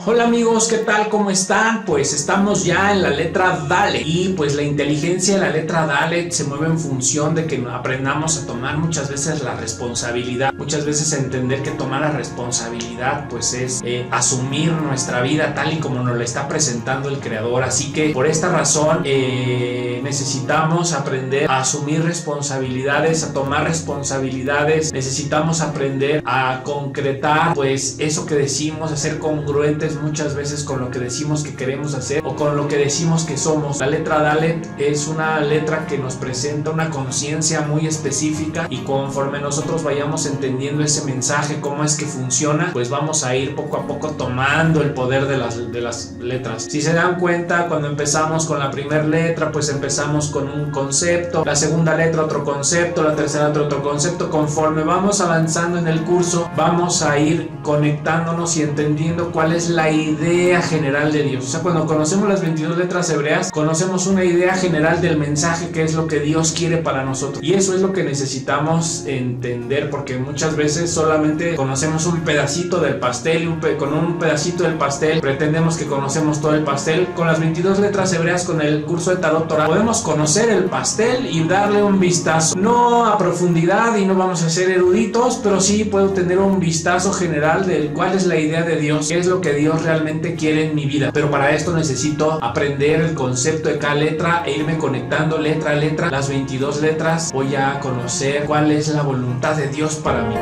Hola amigos, ¿qué tal? ¿Cómo están? Pues estamos ya en la letra Dalet y pues la inteligencia de la letra Dalet se mueve en función de que aprendamos a tomar muchas veces la responsabilidad, muchas veces entender que tomar la responsabilidad pues es asumir nuestra vida tal y como nos la está presentando el creador. Así que por esta razón necesitamos aprender a asumir responsabilidades, a tomar responsabilidades, necesitamos aprender a concretar pues eso que decimos, a ser congruentes muchas veces con lo que decimos que queremos hacer o con lo que decimos que somos. La letra Dalet es una letra que nos presenta una conciencia muy específica y conforme nosotros vayamos entendiendo ese mensaje, cómo es que funciona, pues vamos a ir poco a poco tomando el poder de las letras. Si se dan cuenta, cuando empezamos con la primera letra, pues empezamos con un concepto, la segunda letra otro concepto, la tercera letra otro concepto. Conforme vamos avanzando en el curso, vamos a ir conectándonos y entendiendo cuál es la idea general de Dios. O sea, cuando conocemos las 22 letras hebreas, conocemos una idea general del mensaje, que es lo que Dios quiere para nosotros. Y eso es lo que necesitamos entender, porque muchas veces solamente conocemos un pedacito del pastel y con un pedacito del pastel pretendemos que conocemos todo el pastel. Con las 22 letras hebreas, con el curso de Tarot Torah, podemos conocer el pastel y darle un vistazo. No a profundidad y no vamos a ser eruditos, pero sí puedo tener un vistazo general de cuál es la idea de Dios, qué es lo que Dios realmente quiere en mi vida. Pero para esto necesito aprender el concepto de cada letra e irme conectando letra a letra. Las 22 letras voy a conocer cuál es la voluntad de Dios para mí.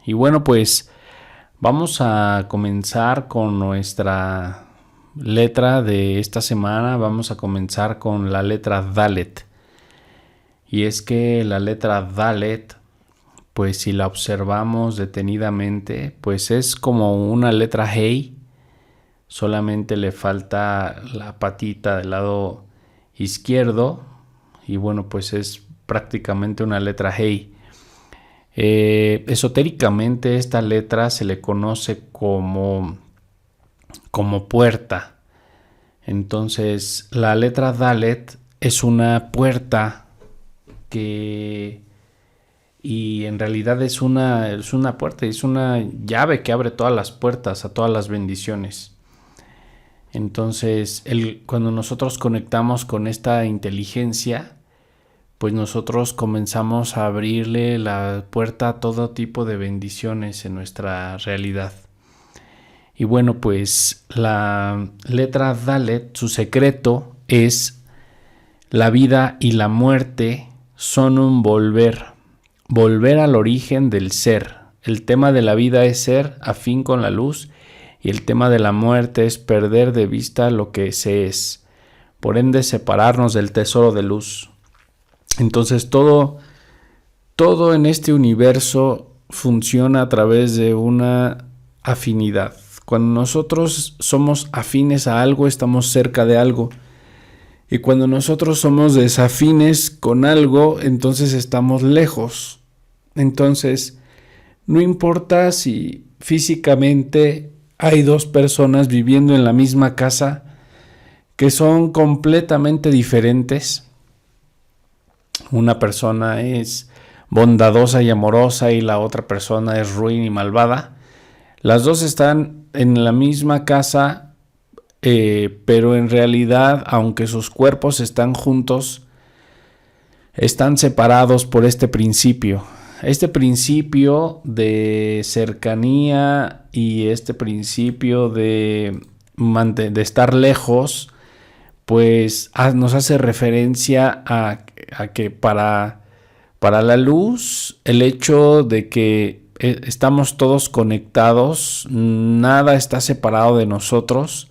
Y bueno, pues vamos a comenzar con nuestra letra de esta semana. Vamos a comenzar con la letra Dalet. Y es que la letra Dalet, pues si la observamos detenidamente, pues es como una letra Hey, solamente le falta la patita del lado izquierdo y bueno, pues es prácticamente una letra Hey. Esotéricamente esta letra se le conoce como puerta. Entonces la letra Dalet es una puerta y en realidad es una puerta, es una llave que abre todas las puertas a todas las bendiciones. Entonces, cuando nosotros conectamos con esta inteligencia, pues nosotros comenzamos a abrirle la puerta a todo tipo de bendiciones en nuestra realidad. Y bueno, pues la letra Dalet, su secreto es: la vida y la muerte son un volver al origen del ser. El tema de la vida es ser afín con la luz y el tema de la muerte es perder de vista lo que se es, por ende separarnos del tesoro de luz. Entonces todo en este universo funciona a través de una afinidad. Cuando nosotros somos afines a algo, estamos cerca de algo. Y cuando nosotros somos desafines con algo, entonces estamos lejos. Entonces, no importa si físicamente hay dos personas viviendo en la misma casa que son completamente diferentes. Una persona es bondadosa y amorosa y la otra persona es ruin y malvada. Las dos están en la misma casa, pero en realidad, aunque sus cuerpos están juntos, están separados por este principio de cercanía y este principio de estar lejos, pues nos hace referencia a que para la luz, el hecho de que estamos todos conectados, nada está separado de nosotros,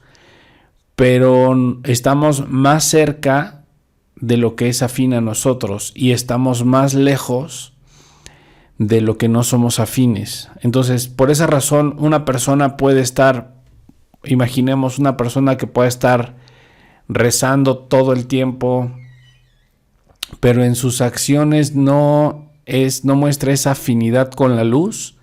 pero estamos más cerca de lo que es afín a nosotros y estamos más lejos de lo que no somos afines. Entonces, por esa razón, una persona puede estar, imaginemos una persona que puede estar rezando todo el tiempo, pero en sus acciones no muestra esa afinidad con la luz.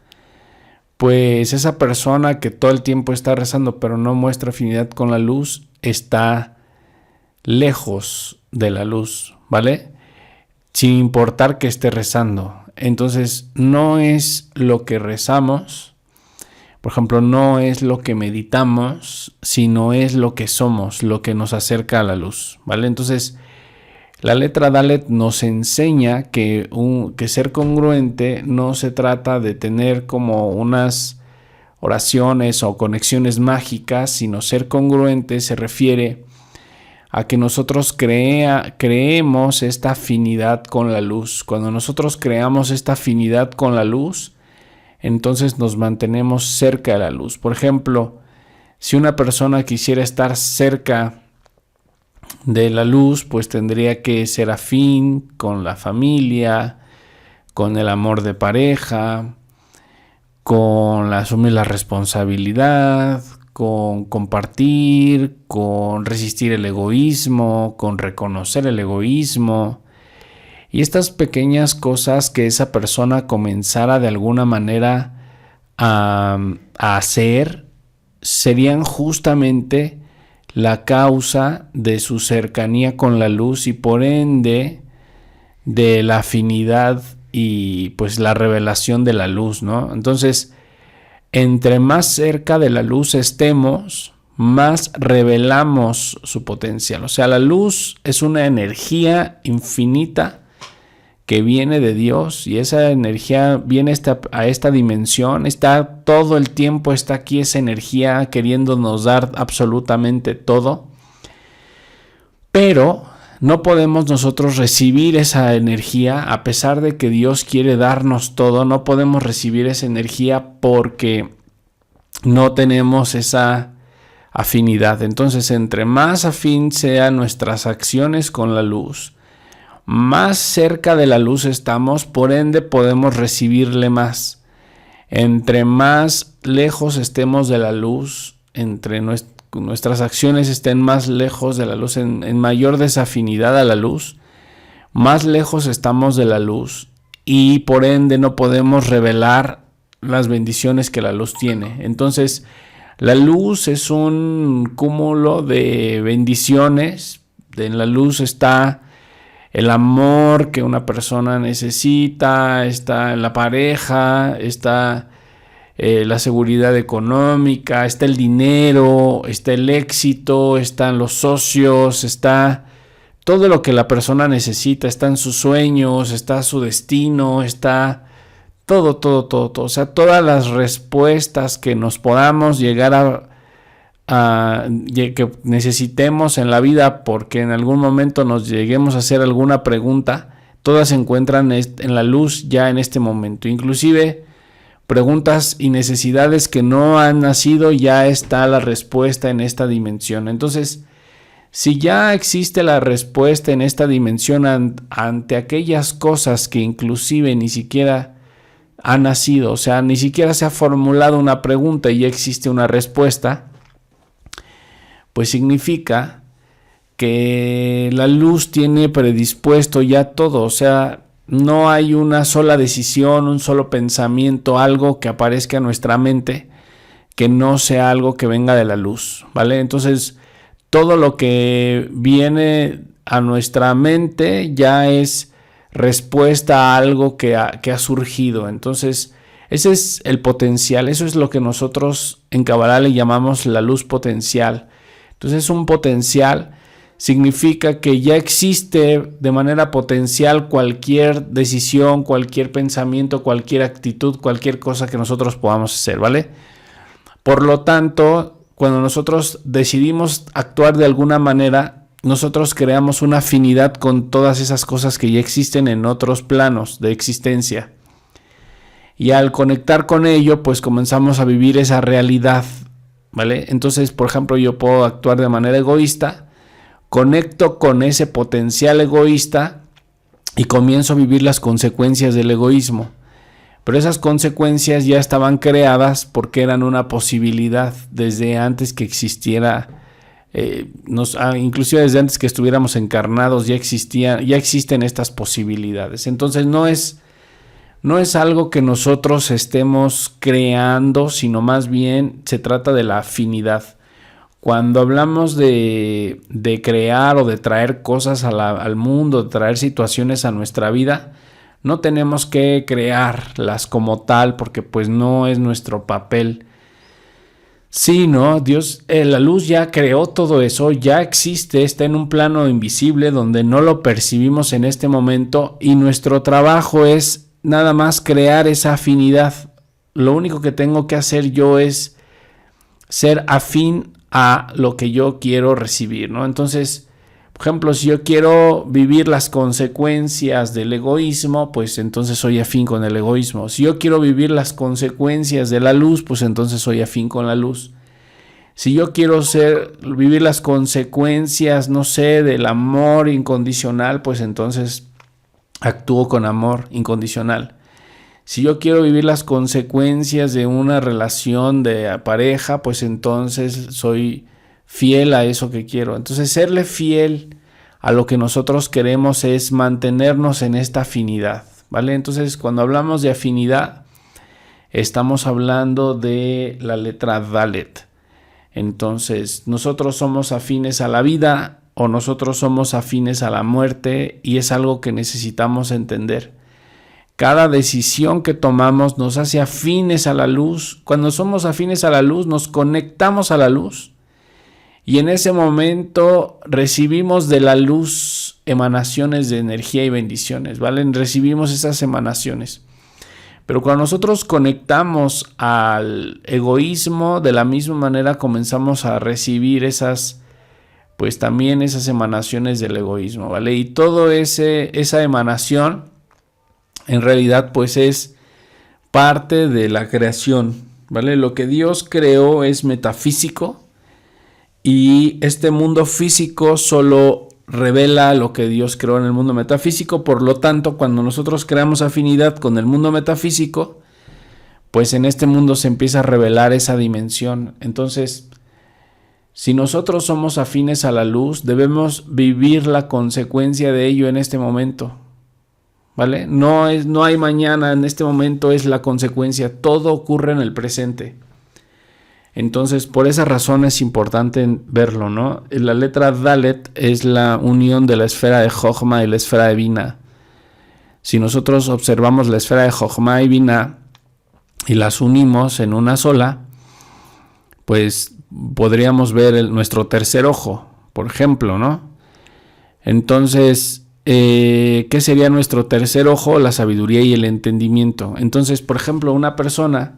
Pues esa persona que todo el tiempo está rezando pero no muestra afinidad con la luz está lejos de la luz, ¿vale? Sin importar que esté rezando. Entonces, no es lo que rezamos, por ejemplo, no es lo que meditamos, sino es lo que somos, lo que nos acerca a la luz, ¿vale? Entonces, la letra Dalet nos enseña que ser congruente no se trata de tener como unas oraciones o conexiones mágicas, sino ser congruente se refiere a que nosotros creemos esta afinidad con la luz. Cuando nosotros creamos esta afinidad con la luz, entonces nos mantenemos cerca de la luz. Por ejemplo, si una persona quisiera estar cerca de la luz, pues tendría que ser afín con la familia, con el amor de pareja, con asumir la responsabilidad, con compartir, con resistir el egoísmo, con reconocer el egoísmo. Y estas pequeñas cosas que esa persona comenzara de alguna manera a hacer serían justamente la causa de su cercanía con la luz y por ende de la afinidad y pues la revelación de la luz, ¿no? Entonces, entre más cerca de la luz estemos, más revelamos su potencial. O sea, la luz es una energía infinita que viene de Dios y esa energía viene a esta dimensión, está todo el tiempo, está aquí esa energía queriéndonos dar absolutamente todo, pero no podemos nosotros recibir esa energía a pesar de que Dios quiere darnos todo, no podemos recibir esa energía porque no tenemos esa afinidad. Entonces, entre más afín sean nuestras acciones con la luz, más cerca de la luz estamos, por ende podemos recibirle más. Entre más lejos estemos de la luz, entre nuestras acciones estén más lejos de la luz, en mayor desafinidad a la luz, más lejos estamos de la luz y por ende no podemos revelar las bendiciones que la luz tiene. Entonces, la luz es un cúmulo de bendiciones. En la luz está el amor que una persona necesita, está en la pareja, está la seguridad económica, está el dinero, está el éxito, están los socios, está todo lo que la persona necesita, están sus sueños, está su destino, está todo. O sea, todas las respuestas que nos podamos llegar que necesitemos en la vida porque en algún momento nos lleguemos a hacer alguna pregunta, todas se encuentran en la luz ya en este momento. Inclusive preguntas y necesidades que no han nacido, ya está la respuesta en esta dimensión. Entonces, si ya existe la respuesta en esta dimensión ante aquellas cosas que inclusive ni siquiera han nacido, o sea, ni siquiera se ha formulado una pregunta y ya existe una respuesta, pues significa que la luz tiene predispuesto ya todo. O sea, no hay una sola decisión, un solo pensamiento, algo que aparezca en nuestra mente que no sea algo que venga de la luz, ¿vale? Entonces, todo lo que viene a nuestra mente ya es respuesta a algo que ha surgido. Entonces, ese es el potencial, eso es lo que nosotros en Kabbalah le llamamos la luz potencial. Entonces, un potencial significa que ya existe de manera potencial cualquier decisión, cualquier pensamiento, cualquier actitud, cualquier cosa que nosotros podamos hacer, ¿vale? Por lo tanto, cuando nosotros decidimos actuar de alguna manera, nosotros creamos una afinidad con todas esas cosas que ya existen en otros planos de existencia. Y al conectar con ello, pues comenzamos a vivir esa realidad, ¿vale? Entonces, por ejemplo, yo puedo actuar de manera egoísta, conecto con ese potencial egoísta y comienzo a vivir las consecuencias del egoísmo. Pero esas consecuencias ya estaban creadas porque eran una posibilidad desde antes que existiera, inclusive desde antes que estuviéramos encarnados ya existen estas posibilidades. Entonces no es algo que nosotros estemos creando, sino más bien se trata de la afinidad. Cuando hablamos de crear o de traer cosas al mundo, de traer situaciones a nuestra vida, No tenemos que crearlas como tal porque pues no es nuestro papel. Sí, ¿no? Dios, la luz ya creó todo eso, ya existe, está en un plano invisible donde no lo percibimos en este momento y nuestro trabajo es nada más crear esa afinidad. Lo único que tengo que hacer yo es ser afín a lo que yo quiero recibir, ¿no? Entonces, por ejemplo, si yo quiero vivir las consecuencias del egoísmo, pues entonces soy afín con el egoísmo. Si yo quiero vivir las consecuencias de la luz, pues entonces soy afín con la luz. Si yo quiero vivir las consecuencias, no sé, del amor incondicional, pues entonces actúo con amor incondicional. Si yo quiero vivir las consecuencias de una relación de pareja, pues entonces soy fiel a eso que quiero. Entonces, serle fiel a lo que nosotros queremos es mantenernos en esta afinidad, ¿vale? Entonces, cuando hablamos de afinidad, estamos hablando de la letra Dalet. Entonces, nosotros somos afines a la vida o nosotros somos afines a la muerte y es algo que necesitamos entender. Cada decisión que tomamos nos hace afines a la luz. Cuando somos afines a la luz, nos conectamos a la luz. Y en ese momento recibimos de la luz emanaciones de energía y bendiciones, ¿vale? Recibimos esas emanaciones. Pero cuando nosotros conectamos al egoísmo, de la misma manera comenzamos a recibir pues también esas emanaciones del egoísmo, ¿vale? Y todo esa emanación en realidad pues es parte de la creación, ¿vale? Lo que Dios creó es metafísico y este mundo físico solo revela lo que Dios creó en el mundo metafísico. Por lo tanto, cuando nosotros creamos afinidad con el mundo metafísico, pues en este mundo se empieza a revelar esa dimensión. Entonces, si nosotros somos afines a la luz, debemos vivir la consecuencia de ello en este momento, ¿vale? No hay mañana, en este momento es la consecuencia, todo ocurre en el presente. Entonces, por esa razón es importante verlo, ¿no? La letra Dalet es la unión de la esfera de Jochma y la esfera de Binah. Si nosotros observamos la esfera de Jochma y Binah y las unimos en una sola, pues podríamos ver nuestro tercer ojo, por ejemplo, ¿no? Entonces, ¿qué sería nuestro tercer ojo? La sabiduría y el entendimiento. Entonces, por ejemplo, una persona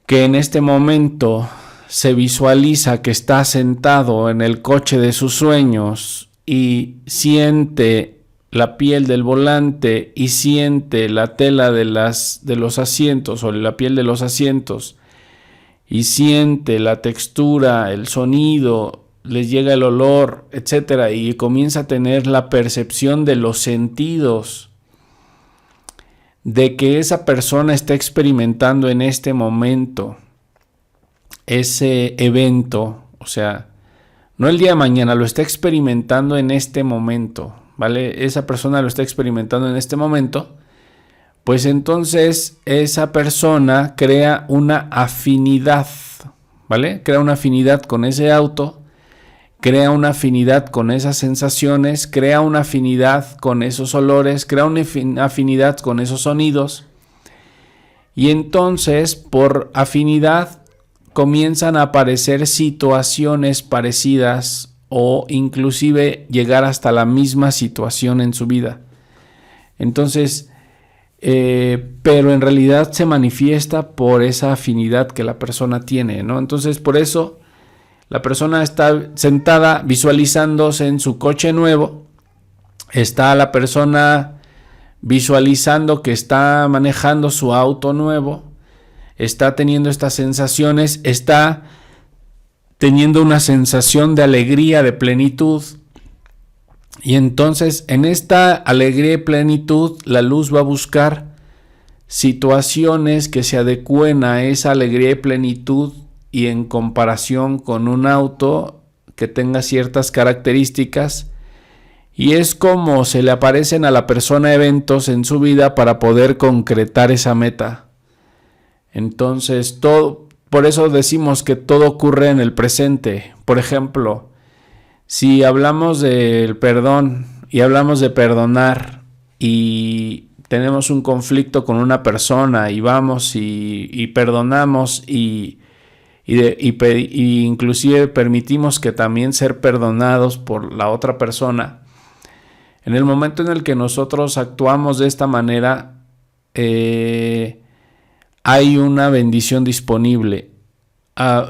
que en este momento se visualiza que está sentado en el coche de sus sueños y siente la piel del volante y siente la tela de los asientos o la piel de los asientos y siente la textura, el sonido, les llega el olor, etcétera, y comienza a tener la percepción de los sentidos de que esa persona está experimentando en este momento ese evento, o sea, no el día de mañana, lo está experimentando en este momento, ¿vale? Esa persona lo está experimentando en este momento, pues entonces esa persona crea una afinidad, ¿vale? Crea una afinidad con ese auto, crea una afinidad con esas sensaciones, crea una afinidad con esos olores, crea una afinidad con esos sonidos. Y entonces, por afinidad, comienzan a aparecer situaciones parecidas o inclusive llegar hasta la misma situación en su vida. Entonces, pero en realidad se manifiesta por esa afinidad que la persona tiene, ¿no? Entonces, por eso la persona está sentada visualizándose en su coche nuevo, está la persona visualizando que está manejando su auto nuevo, está teniendo estas sensaciones, está teniendo una sensación de alegría, de plenitud. Y entonces en esta alegría y plenitud la luz va a buscar situaciones que se adecúen a esa alegría y plenitud y en comparación con un auto que tenga ciertas características, y es como se le aparecen a la persona eventos en su vida para poder concretar esa meta. Entonces, por eso decimos que todo ocurre en el presente. Por ejemplo, si hablamos del perdón y hablamos de perdonar y tenemos un conflicto con una persona y vamos y perdonamos y inclusive permitimos que también ser perdonados por la otra persona, en el momento en el que nosotros actuamos de esta manera, hay una bendición disponible.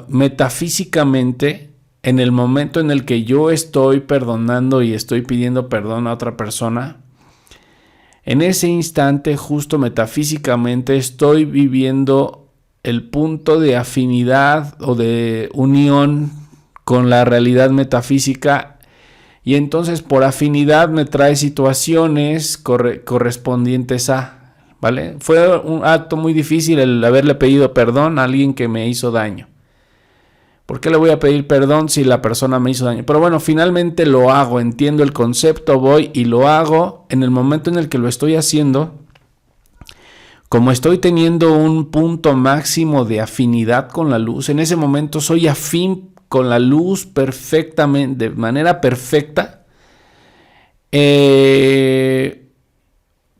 Metafísicamente, en el momento en el que yo estoy perdonando y estoy pidiendo perdón a otra persona, en ese instante, justo metafísicamente, estoy viviendo el punto de afinidad o de unión con la realidad metafísica, y entonces por afinidad me trae situaciones correspondientes a, ¿vale? Fue un acto muy difícil el haberle pedido perdón a alguien que me hizo daño. ¿Por qué le voy a pedir perdón si la persona me hizo daño? Pero bueno, finalmente lo hago, entiendo el concepto, voy y lo hago. En el momento en el que lo estoy haciendo, como estoy teniendo un punto máximo de afinidad con la luz, en ese momento soy afín con la luz perfectamente, de manera perfecta.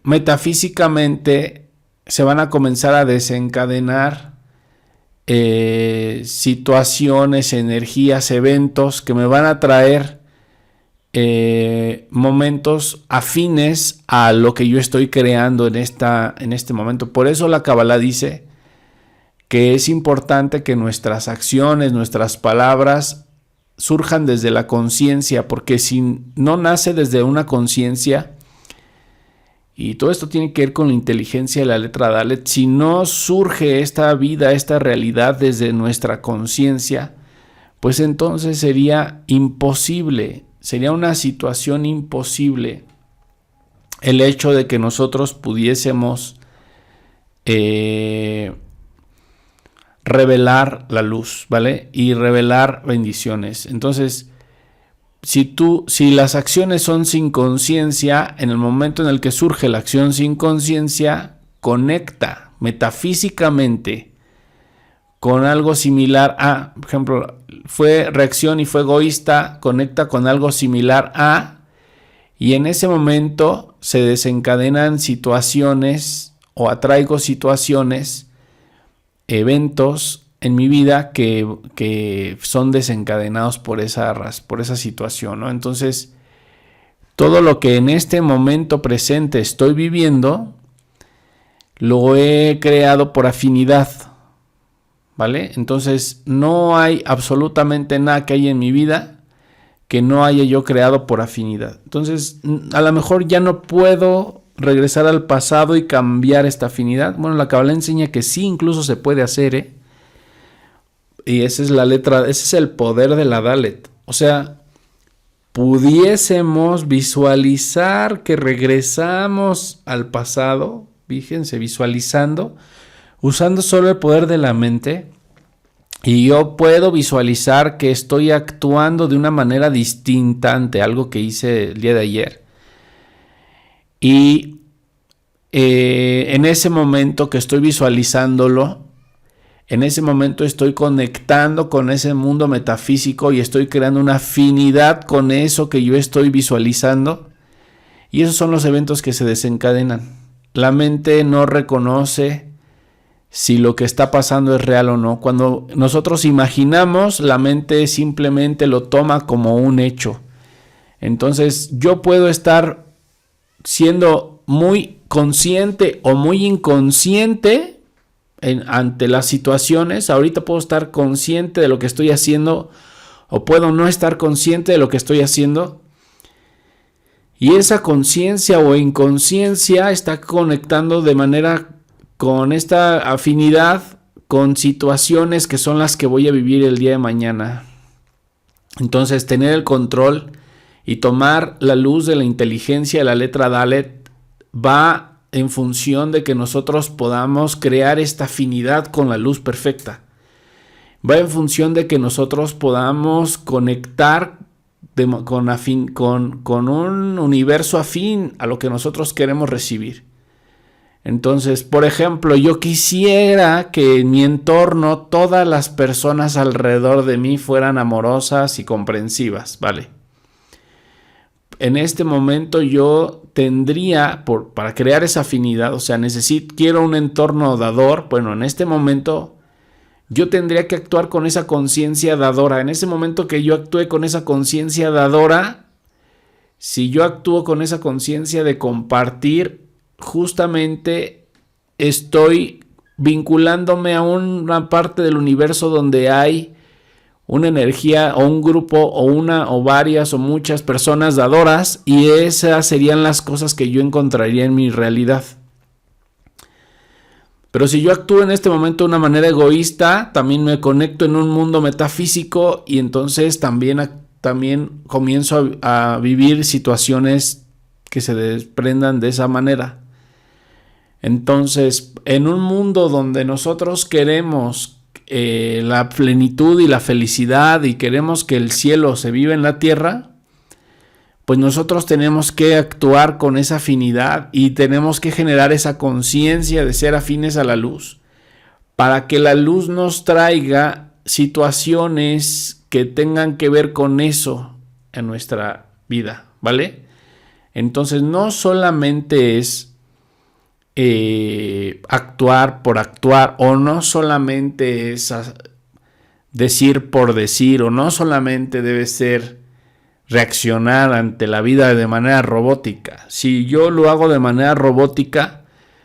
Metafísicamente se van a comenzar a desencadenar situaciones, energías, eventos que me van a traer momentos afines a lo que yo estoy creando en este momento. Por eso la Kabbalah dice que es importante que nuestras acciones, nuestras palabras surjan desde la conciencia, porque si no nace desde una conciencia, y todo esto tiene que ver con la inteligencia de la letra Dalet, si no surge esta vida, esta realidad desde nuestra conciencia, pues entonces sería imposible, sería una situación imposible el hecho de que nosotros pudiésemos revelar la luz, ¿vale? Y revelar bendiciones. Entonces, si las acciones son sin conciencia, en el momento en el que surge la acción sin conciencia, conecta metafísicamente con algo similar a, por ejemplo, fue reacción y fue egoísta, conecta con algo similar a, y en ese momento se desencadenan situaciones o atraigo situaciones, eventos en mi vida que son desencadenados por esa situación, ¿no? Entonces, todo lo que en este momento presente estoy viviendo, lo he creado por afinidad, ¿vale? Entonces, no hay absolutamente nada que haya en mi vida que no haya yo creado por afinidad. Entonces, a lo mejor ya no puedo regresar al pasado y cambiar esta afinidad. Bueno, la Kabbalah enseña que sí, incluso se puede hacer, Y esa es la letra, ese es el poder de la Dalet. O sea, pudiésemos visualizar que regresamos al pasado, fíjense, visualizando, usando solo el poder de la mente, y yo puedo visualizar que estoy actuando de una manera distinta ante algo que hice el día de ayer. Y en ese momento que estoy visualizándolo, en ese momento estoy conectando con ese mundo metafísico y estoy creando una afinidad con eso que yo estoy visualizando. Y esos son los eventos que se desencadenan. La mente no reconoce si lo que está pasando es real o no. Cuando nosotros imaginamos, la mente simplemente lo toma como un hecho. Entonces yo puedo estar siendo muy consciente o muy inconsciente ante las situaciones. Ahorita puedo estar consciente de lo que estoy haciendo o puedo no estar consciente de lo que estoy haciendo. Y esa conciencia o inconsciencia está conectando de manera con esta afinidad con situaciones que son las que voy a vivir el día de mañana. Entonces, tener el control y tomar la luz de la inteligencia de la letra Dalet va en función de que nosotros podamos crear esta afinidad con la luz perfecta. Va en función de que nosotros podamos conectar con un universo afín a lo que nosotros queremos recibir. Entonces, por ejemplo, yo quisiera que en mi entorno todas las personas alrededor de mí fueran amorosas y comprensivas, ¿vale? en este momento yo tendría, para crear esa afinidad, o sea, quiero un entorno dador, bueno, en este momento yo tendría que actuar con esa conciencia dadora. En ese momento que yo actúe con esa conciencia dadora, si yo actúo con esa conciencia de compartir, justamente estoy vinculándome a una parte del universo donde hay una energía o un grupo o una o varias o muchas personas dadoras, y esas serían las cosas que yo encontraría en mi realidad. Pero si yo actúo en este momento de una manera egoísta, también me conecto en un mundo metafísico y entonces también comienzo a vivir situaciones que se desprendan de esa manera. Entonces, en un mundo donde nosotros queremos la plenitud y la felicidad y queremos que el cielo se viva en la tierra, pues nosotros tenemos que actuar con esa afinidad y tenemos que generar esa conciencia de ser afines a la luz, para que la luz nos traiga situaciones que tengan que ver con eso en nuestra vida, ¿vale? Entonces no solamente es actuar por actuar, o no solamente es decir por decir, o no solamente debe ser reaccionar ante la vida de manera robótica. Si yo lo hago de manera robótica,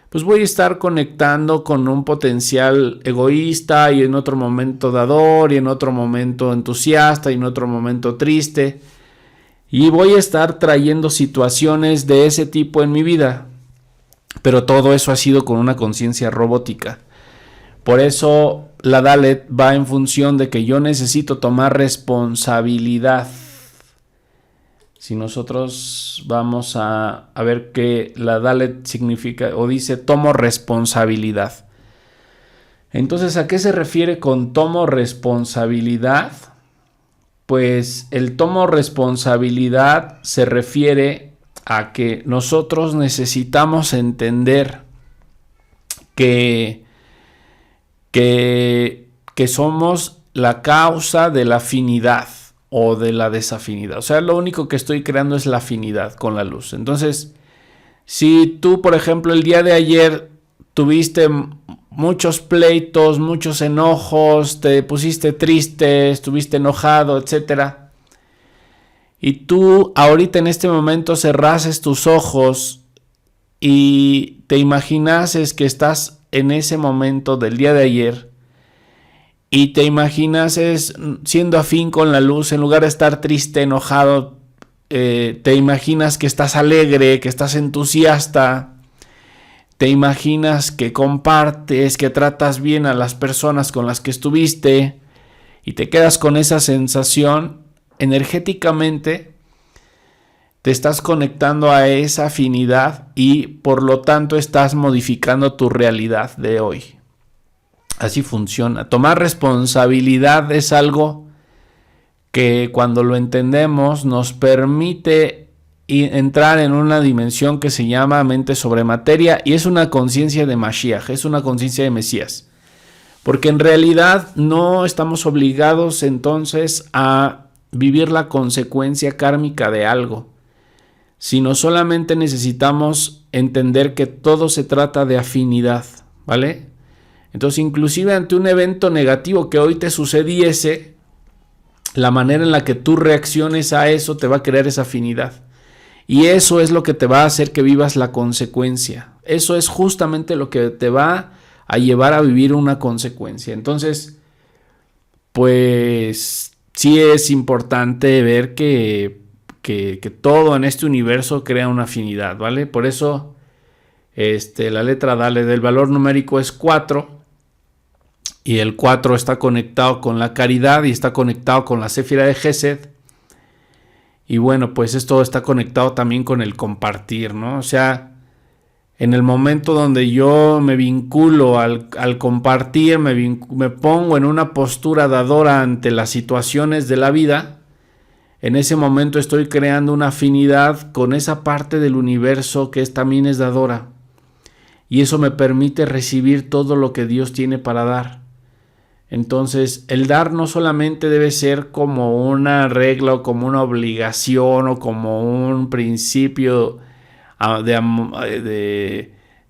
pues voy a estar conectando con un potencial egoísta, y en otro momento dador, y en otro momento entusiasta, y en otro momento triste, y voy a estar trayendo situaciones de ese tipo en mi vida, pero todo eso ha sido con una conciencia robótica. Por eso la Dalet va en función de que yo necesito tomar responsabilidad. Si nosotros vamos a ver qué la Dalet significa o dice, tomo responsabilidad. Entonces, ¿a qué se refiere con tomo responsabilidad? Pues el tomo responsabilidad se refiere a que nosotros necesitamos entender que somos la causa de la afinidad o de la desafinidad. O sea, lo único que estoy creando es la afinidad con la luz. Entonces, si tú, por ejemplo, el día de ayer tuviste muchos pleitos, muchos enojos, te pusiste triste, estuviste enojado, etcétera, y tú ahorita en este momento cerrases tus ojos y te imaginases que estás en ese momento del día de ayer, y te imaginas siendo afín con la luz, en lugar de estar triste, enojado, te imaginas que estás alegre, que estás entusiasta, te imaginas que compartes, que tratas bien a las personas con las que estuviste, y te quedas con esa sensación. Energéticamente te estás conectando a esa afinidad y por lo tanto estás modificando tu realidad de hoy. Así funciona. Tomar responsabilidad es algo que cuando lo entendemos nos permite entrar en una dimensión que se llama mente sobre materia, y es una conciencia de Mashiach, es una conciencia de Mesías. Porque en realidad no estamos obligados entonces a vivir la consecuencia kármica de algo, sino solamente necesitamos entender que todo se trata de afinidad, ¿vale? Entonces, inclusive ante un evento negativo que hoy te sucediese, la manera en la que tú reacciones a eso te va a crear esa afinidad. Y eso es lo que te va a hacer que vivas la consecuencia. Eso es justamente lo que te va a llevar a vivir una consecuencia. Entonces, pues sí es importante ver que todo en este universo crea una afinidad, ¿vale? Por eso la letra Dalet del valor numérico es 4, y el 4 está conectado con la caridad y está conectado con la Séfira de Gesed. Y bueno, pues esto está conectado también con el compartir, ¿no? O sea, en el momento donde yo me vinculo al compartir, me pongo en una postura dadora ante las situaciones de la vida, en ese momento estoy creando una afinidad con esa parte del universo que también es dadora. Y eso me permite recibir todo lo que Dios tiene para dar. Entonces, el dar no solamente debe ser como una regla o como una obligación o como un principio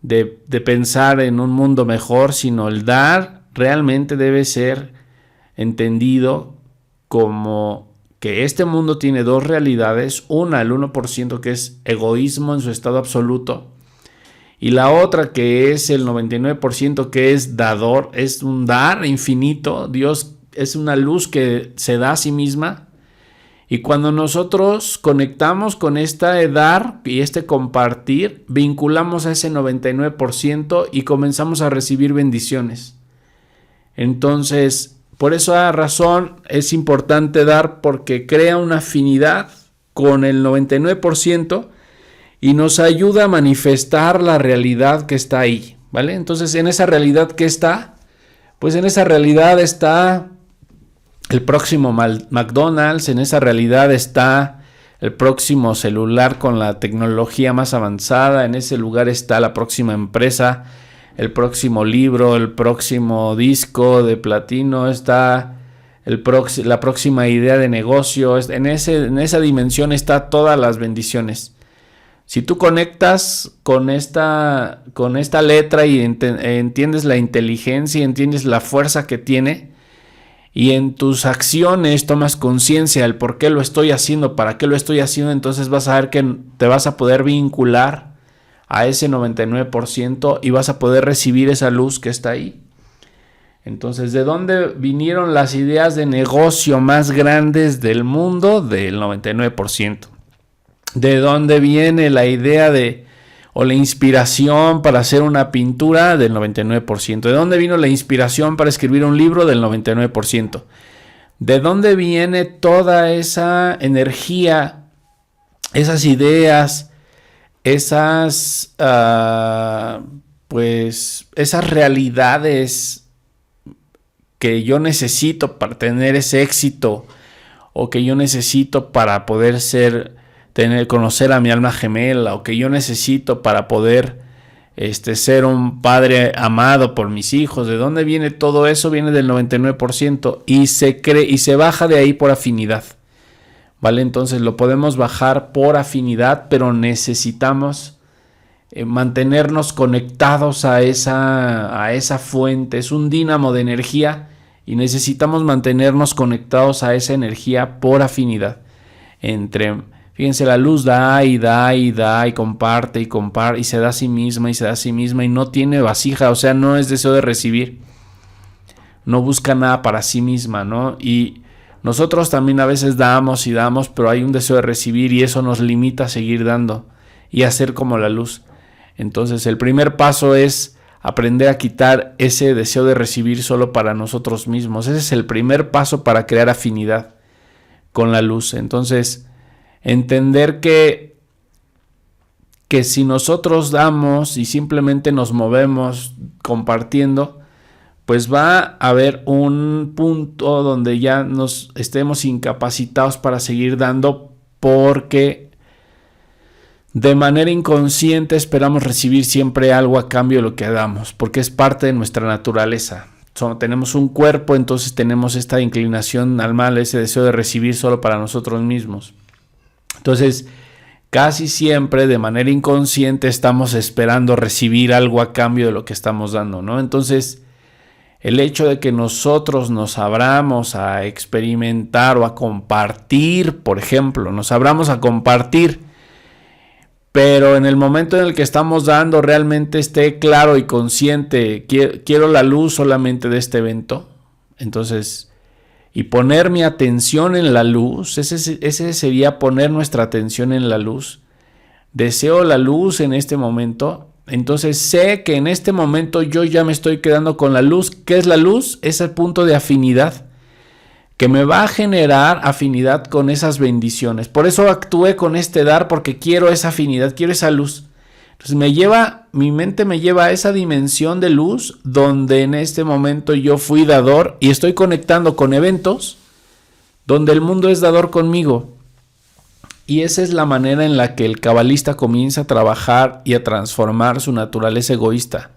de pensar en un mundo mejor, sino el dar realmente debe ser entendido como que este mundo tiene dos realidades, una, el 1% que es egoísmo en su estado absoluto, y la otra que es el 99% que es dador, es un dar infinito. Dios es una luz que se da a sí misma. Y cuando nosotros conectamos con esta dar y este compartir, vinculamos a ese 99% y comenzamos a recibir bendiciones. Entonces, por esa razón es importante dar, porque crea una afinidad con el 99%. Y nos ayuda a manifestar la realidad que está ahí, ¿vale? Entonces, en esa realidad que está, pues en esa realidad está el próximo McDonald's, en esa realidad está el próximo celular con la tecnología más avanzada, en ese lugar está la próxima empresa, el próximo libro, el próximo disco de platino, está la próxima idea de negocio, en esa dimensión está todas las bendiciones. Si tú conectas con esta letra y entiendes la inteligencia y entiendes la fuerza que tiene, y en tus acciones tomas conciencia del por qué lo estoy haciendo, para qué lo estoy haciendo, entonces vas a ver que te vas a poder vincular a ese 99% y vas a poder recibir esa luz que está ahí. Entonces, ¿de dónde vinieron las ideas de negocio más grandes del mundo? Del 99%. ¿De dónde viene la idea o la inspiración para hacer una pintura? Del 99%. ¿De dónde vino la inspiración para escribir un libro? Del 99%. ¿De dónde viene toda esa energía, esas ideas, esas realidades que yo necesito para tener ese éxito, o que yo necesito para poder conocer a mi alma gemela, o que yo necesito para poder ser un padre amado por mis hijos? ¿De dónde viene todo eso? Viene del 99% y se baja de ahí por afinidad, ¿vale? Entonces lo podemos bajar por afinidad, pero necesitamos mantenernos conectados a esa fuente. Es un dínamo de energía y necesitamos mantenernos conectados a esa energía por afinidad. Fíjense, la luz da y da y da y comparte y se da a sí misma y se da a sí misma y no tiene vasija, o sea, no es deseo de recibir, no busca nada para sí misma, ¿no? Y nosotros también a veces damos y damos, pero hay un deseo de recibir y eso nos limita a seguir dando y a ser como la luz. Entonces, el primer paso es aprender a quitar ese deseo de recibir solo para nosotros mismos. Ese es el primer paso para crear afinidad con la luz. Entonces, entender que si nosotros damos y simplemente nos movemos compartiendo, pues va a haber un punto donde ya nos estemos incapacitados para seguir dando, porque de manera inconsciente esperamos recibir siempre algo a cambio de lo que damos, porque es parte de nuestra naturaleza. Tenemos un cuerpo, entonces tenemos esta inclinación al mal, ese deseo de recibir solo para nosotros mismos. Entonces, casi siempre de manera inconsciente estamos esperando recibir algo a cambio de lo que estamos dando, ¿no? Entonces, el hecho de que nosotros nos abramos a experimentar o a compartir, por ejemplo, nos abramos a compartir, pero en el momento en el que estamos dando realmente esté claro y consciente, quiero la luz solamente de este evento, entonces, y poner mi atención en la luz, ese sería poner nuestra atención en la luz. Deseo la luz en este momento, entonces sé que en este momento yo ya me estoy quedando con la luz. ¿Qué es la luz? Es el punto de afinidad que me va a generar afinidad con esas bendiciones. Por eso actué con este dar, porque quiero esa afinidad, quiero esa luz. Entonces mi mente me lleva a esa dimensión de luz donde en este momento yo fui dador y estoy conectando con eventos donde el mundo es dador conmigo. Y esa es la manera en la que el cabalista comienza a trabajar y a transformar su naturaleza egoísta.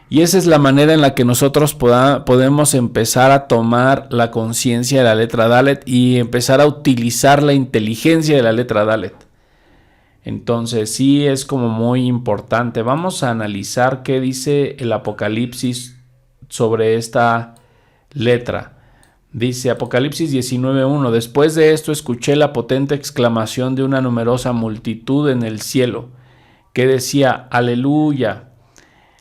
Y esa es la manera en la que nosotros podemos empezar a tomar la conciencia de la letra Dalet y empezar a utilizar la inteligencia de la letra Dalet. Entonces sí es como muy importante. Vamos a analizar qué dice el Apocalipsis sobre esta letra. Dice Apocalipsis 19:1: Después de esto escuché la potente exclamación de una numerosa multitud en el cielo, que decía: Aleluya.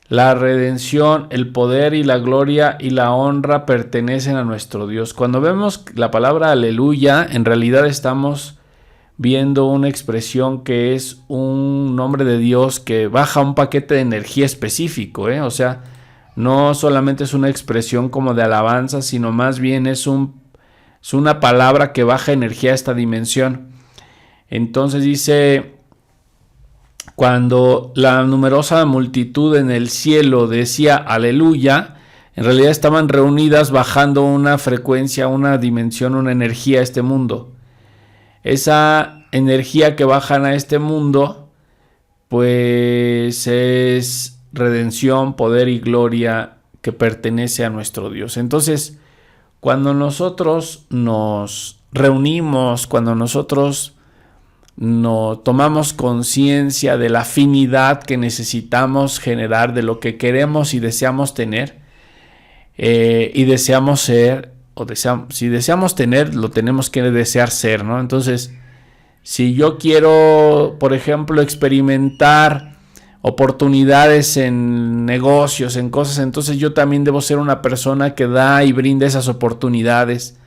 La redención, el poder y la gloria y la honra pertenecen a nuestro Dios. Cuando vemos la palabra aleluya, en realidad estamos viendo una expresión que es un nombre de Dios que baja un paquete de energía específico, O sea, no solamente es una expresión como de alabanza, sino más bien es una palabra que baja energía a esta dimensión. Entonces dice: cuando la numerosa multitud en el cielo decía aleluya, en realidad estaban reunidas bajando una frecuencia, una dimensión, una energía a este mundo. Esa energía que bajan a este mundo, pues es redención, poder y gloria que pertenece a nuestro Dios. Entonces, cuando nosotros nos reunimos, cuando nosotros no tomamos conciencia de la afinidad que necesitamos generar, de lo que queremos y deseamos tener, y deseamos ser, si deseamos tener, lo tenemos que desear ser, ¿no? Entonces, si yo quiero, por ejemplo, experimentar oportunidades en negocios, en cosas, entonces yo también debo ser una persona que da y brinda esas oportunidades.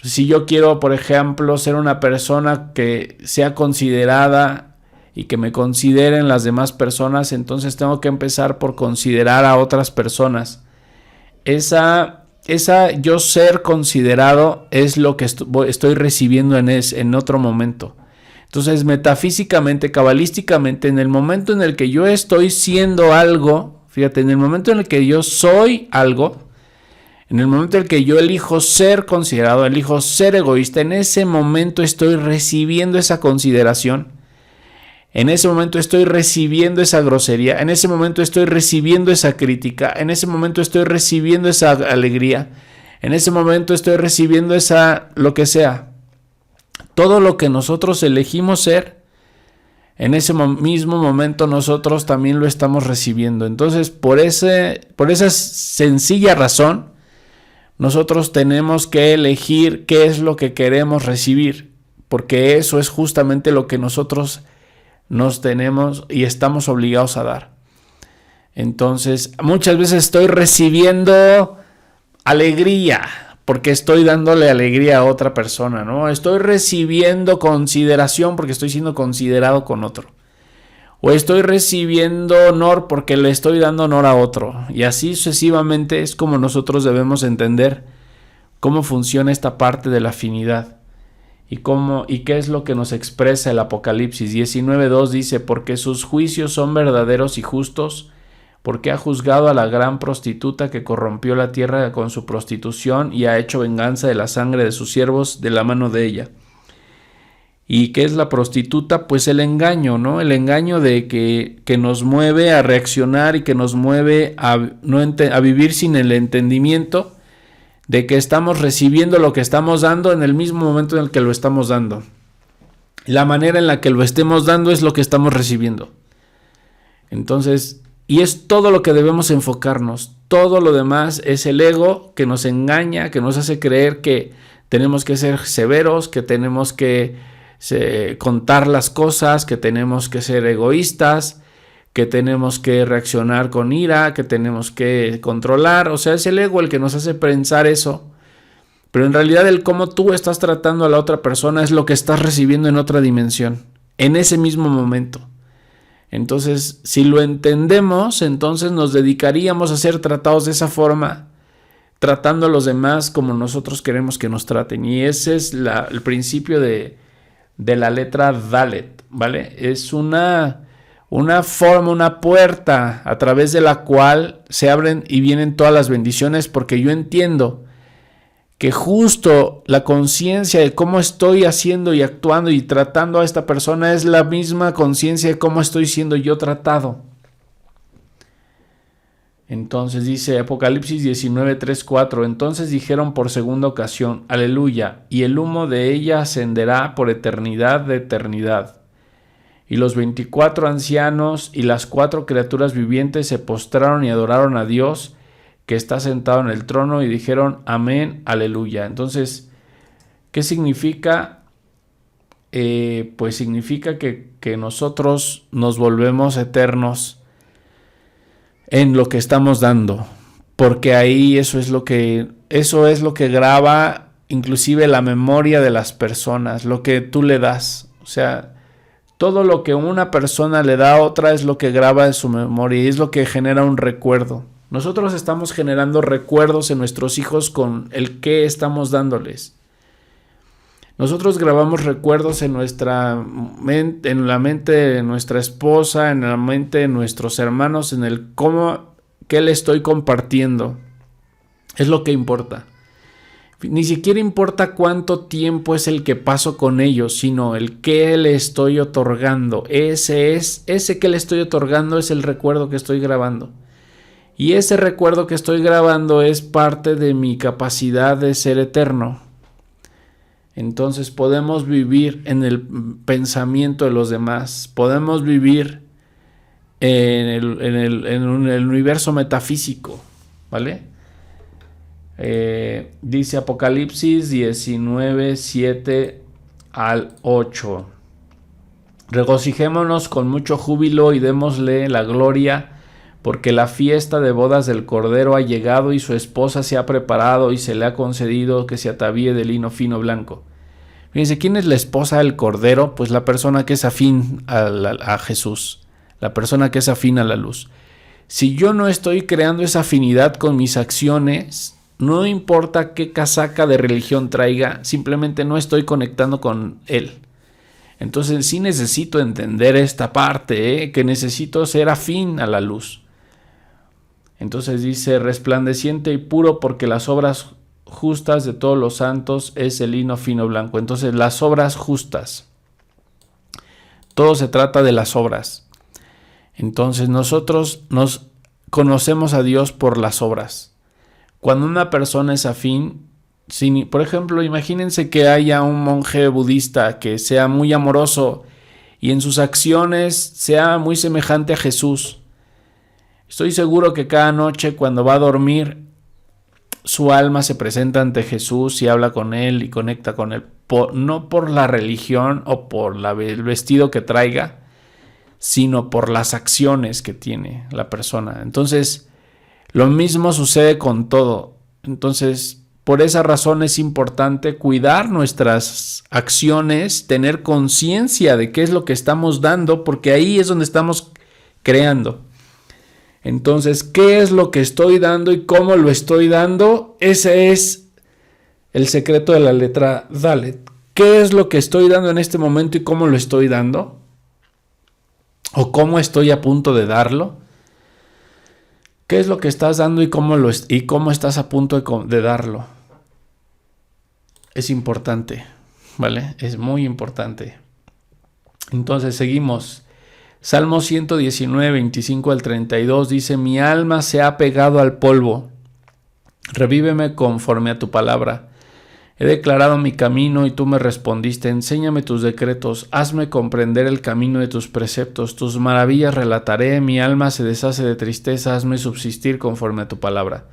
Si yo quiero, por ejemplo, ser una persona que sea considerada y que me consideren las demás personas, entonces tengo que empezar por considerar a otras personas. Esa yo ser considerado es lo que estoy recibiendo en otro momento. Entonces, metafísicamente, cabalísticamente, en el momento en el que yo estoy siendo algo, fíjate, en el momento en el que yo soy algo, en el momento en el que yo elijo ser considerado, elijo ser egoísta, en ese momento estoy recibiendo esa consideración, en ese momento estoy recibiendo esa grosería, en ese momento estoy recibiendo esa crítica, en ese momento estoy recibiendo esa alegría, en ese momento estoy recibiendo esa lo que sea. Todo lo que nosotros elegimos ser, en ese mismo momento nosotros también lo estamos recibiendo. Entonces, por esa sencilla razón, nosotros tenemos que elegir qué es lo que queremos recibir, porque eso es justamente lo que nosotros nos tenemos y estamos obligados a dar. Entonces, muchas veces estoy recibiendo alegría, porque estoy dándole alegría a otra persona, ¿no? Estoy recibiendo consideración porque estoy siendo considerado con otro. O estoy recibiendo honor porque le estoy dando honor a otro. Y así sucesivamente es como nosotros debemos entender cómo funciona esta parte de la afinidad. Y qué es lo que nos expresa el Apocalipsis. 19:2 dice: porque sus juicios son verdaderos y justos, porque ha juzgado a la gran prostituta que corrompió la tierra con su prostitución y ha hecho venganza de la sangre de sus siervos de la mano de ella. ¿Y qué es la prostituta? Pues el engaño, ¿no? El engaño de que nos mueve a reaccionar y que nos mueve a vivir sin el entendimiento de que estamos recibiendo lo que estamos dando en el mismo momento en el que lo estamos dando. La manera en la que lo estemos dando es lo que estamos recibiendo. Entonces, y es todo lo que debemos enfocarnos. Todo lo demás es el ego que nos engaña, que nos hace creer que tenemos que ser severos, que tenemos que contar las cosas, que tenemos que ser egoístas, que tenemos que reaccionar con ira, que tenemos que controlar. O sea, es el ego el que nos hace pensar eso. Pero en realidad el cómo tú estás tratando a la otra persona es lo que estás recibiendo en otra dimensión, en ese mismo momento. Entonces, si lo entendemos, entonces nos dedicaríamos a ser tratados de esa forma, tratando a los demás como nosotros queremos que nos traten. Y ese es el principio de la letra Dalet, ¿vale? Es una forma, una puerta a través de la cual se abren y vienen todas las bendiciones, porque yo entiendo que justo la conciencia de cómo estoy haciendo y actuando y tratando a esta persona es la misma conciencia de cómo estoy siendo yo tratado. Entonces dice Apocalipsis 19, 3, 4. Entonces dijeron por segunda ocasión, aleluya, y el humo de ella ascenderá por eternidad de eternidad. Y los 24 ancianos y las 4 criaturas vivientes se postraron y adoraron a Dios que está sentado en el trono y dijeron amén, aleluya. Entonces, ¿qué significa? Pues significa que nosotros nos volvemos eternos en lo que estamos dando, porque ahí eso es lo que graba inclusive la memoria de las personas, lo que tú le das. O sea, todo lo que una persona le da a otra es lo que graba en su memoria y es lo que genera un recuerdo. Nosotros estamos generando recuerdos en nuestros hijos con el que estamos dándoles. Nosotros grabamos recuerdos en nuestra mente, en la mente de nuestra esposa, en la mente de nuestros hermanos, en el qué le estoy compartiendo. Es lo que importa. Ni siquiera importa cuánto tiempo es el que paso con ellos, sino el que le estoy otorgando. Ese que le estoy otorgando es el recuerdo que estoy grabando. Y ese recuerdo que estoy grabando es parte de mi capacidad de ser eterno. Entonces podemos vivir en el pensamiento de los demás, podemos vivir en el universo metafísico, ¿vale? Dice Apocalipsis 19, 7 al 8. Regocijémonos con mucho júbilo y démosle la gloria, porque la fiesta de bodas del Cordero ha llegado y su esposa se ha preparado y se le ha concedido que se atavíe de lino fino blanco. Fíjense, ¿quién es la esposa del Cordero? Pues la persona que es afín a Jesús, la persona que es afín a la luz. Si yo no estoy creando esa afinidad con mis acciones, no importa qué casaca de religión traiga, simplemente no estoy conectando con Él. Entonces sí necesito entender esta parte, que necesito ser afín a la luz. Entonces dice, resplandeciente y puro, porque las obras justas de todos los santos es el lino fino blanco. Entonces las obras justas, todo se trata de las obras. Entonces nosotros nos conocemos a Dios por las obras. Cuando una persona es afín, por ejemplo, imagínense que haya un monje budista que sea muy amoroso y en sus acciones sea muy semejante a Jesús. Estoy seguro que cada noche cuando va a dormir, su alma se presenta ante Jesús y habla con Él y conecta con Él. No por la religión o por el vestido que traiga, sino por las acciones que tiene la persona. Entonces, lo mismo sucede con todo. Entonces, por esa razón es importante cuidar nuestras acciones, tener conciencia de qué es lo que estamos dando, porque ahí es donde estamos creando. Entonces, ¿qué es lo que estoy dando y cómo lo estoy dando? Ese es el secreto de la letra Dalet. ¿Qué es lo que estoy dando en este momento y cómo lo estoy dando? ¿O cómo estoy a punto de darlo? ¿Qué es lo que estás dando y cómo estás a punto de darlo? Es importante, ¿vale? Es muy importante. Entonces, seguimos. Salmo 119, 25 al 32 dice, mi alma se ha pegado al polvo, revíveme conforme a tu palabra. He declarado mi camino y tú me respondiste, enséñame tus decretos, hazme comprender el camino de tus preceptos, tus maravillas relataré, mi alma se deshace de tristeza, hazme subsistir conforme a tu palabra.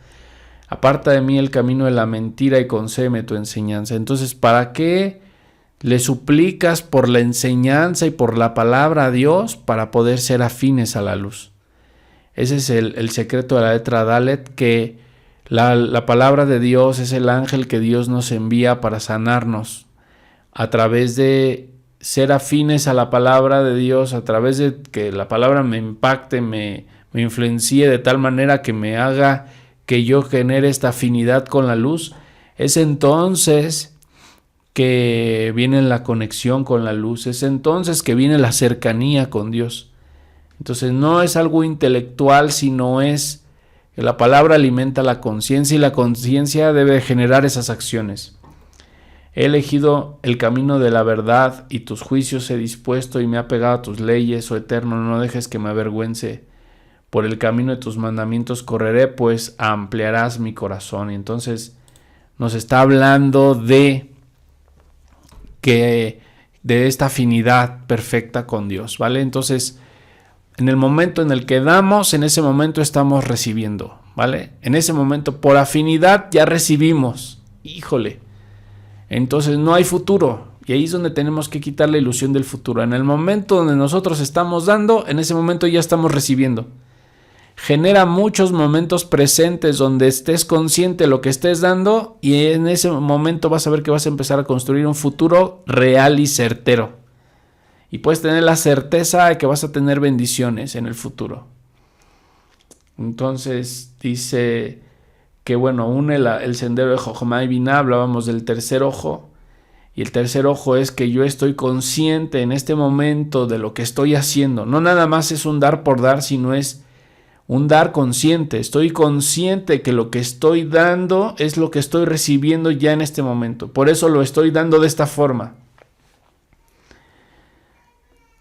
Aparta de mí el camino de la mentira y concédeme tu enseñanza. Entonces, ¿para qué le suplicas por la enseñanza y por la palabra a Dios para poder ser afines a la luz? Ese es el secreto de la letra Dalet, que la palabra de Dios es el ángel que Dios nos envía para sanarnos a través de ser afines a la palabra de Dios, a través de que la palabra me impacte, me influencie de tal manera que me haga que yo genere esta afinidad con la luz. Es entonces que viene la conexión con la luz, es entonces que viene la cercanía con Dios. Entonces no es algo intelectual, sino es que la palabra alimenta la conciencia y la conciencia debe generar esas acciones. He elegido el camino de la verdad y tus juicios he dispuesto y me ha pegado a tus leyes, oh Eterno, no dejes que me avergüence. por el camino de tus mandamientos correré, pues ampliarás mi corazón. Y entonces nos está hablando de esta afinidad perfecta con Dios, ¿vale? Entonces, en el momento en el que damos, en ese momento estamos recibiendo, ¿vale? En ese momento, por afinidad, ya recibimos. Híjole. Entonces no hay futuro. Y ahí es donde tenemos que quitar la ilusión del futuro. En el momento donde nosotros estamos dando, en ese momento ya estamos recibiendo. Genera muchos momentos presentes donde estés consciente de lo que estés dando, y en ese momento vas a ver que vas a empezar a construir un futuro real y certero. Y puedes tener la certeza de que vas a tener bendiciones en el futuro. Entonces dice que bueno, une el sendero de Jochma y Biná. Hablábamos del tercer ojo. Y el tercer ojo es que yo estoy consciente en este momento de lo que estoy haciendo. No nada más es un dar por dar, sino es un dar consciente. Estoy consciente que lo que estoy dando es lo que estoy recibiendo ya en este momento. Por eso lo estoy dando de esta forma.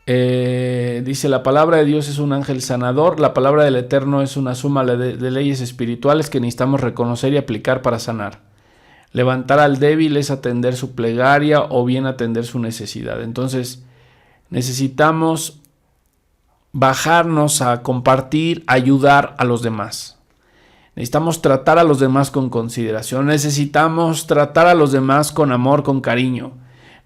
Dice, la palabra de Dios es un ángel sanador. La palabra del Eterno es una suma de leyes espirituales que necesitamos reconocer y aplicar para sanar. Levantar al débil es atender su plegaria o bien atender su necesidad. Entonces necesitamos bajarnos a compartir, ayudar a los demás. Necesitamos tratar a los demás con consideración. Necesitamos tratar a los demás con amor, con cariño.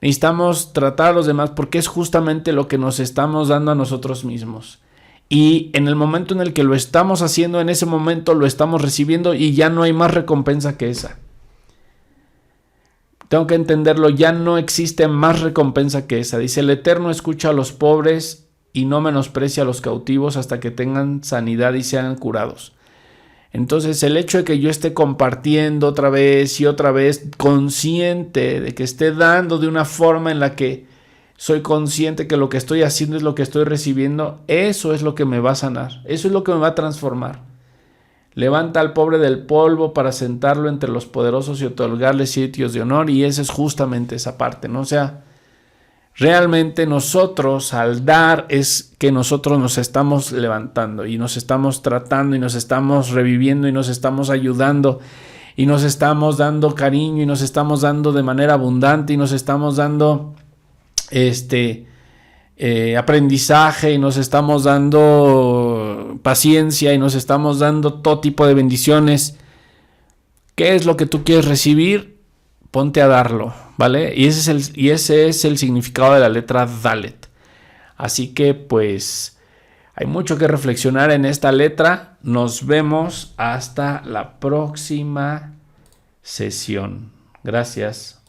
Necesitamos tratar a los demás porque es justamente lo que nos estamos dando a nosotros mismos. Y en el momento en el que lo estamos haciendo, en ese momento lo estamos recibiendo y ya no hay más recompensa que esa. Tengo que entenderlo, ya no existe más recompensa que esa. Dice, el Eterno escucha a los pobres y no menosprecia a los cautivos hasta que tengan sanidad y sean curados. Entonces el hecho de que yo esté compartiendo otra vez y otra vez, consciente de que esté dando de una forma en la que soy consciente que lo que estoy haciendo es lo que estoy recibiendo, eso es lo que me va a sanar, eso es lo que me va a transformar. Levanta al pobre del polvo para sentarlo entre los poderosos y otorgarle sitios de honor, y esa es justamente esa parte, ¿no? O sea, realmente nosotros al dar es que nosotros nos estamos levantando y nos estamos tratando y nos estamos reviviendo y nos estamos ayudando y nos estamos dando cariño y nos estamos dando de manera abundante y nos estamos dando aprendizaje y nos estamos dando paciencia y nos estamos dando todo tipo de bendiciones. ¿Qué es lo que tú quieres recibir? Ponte a darlo, ¿vale? Y ese es el significado de la letra Dalet. Así que pues hay mucho que reflexionar en esta letra. Nos vemos hasta la próxima sesión. Gracias.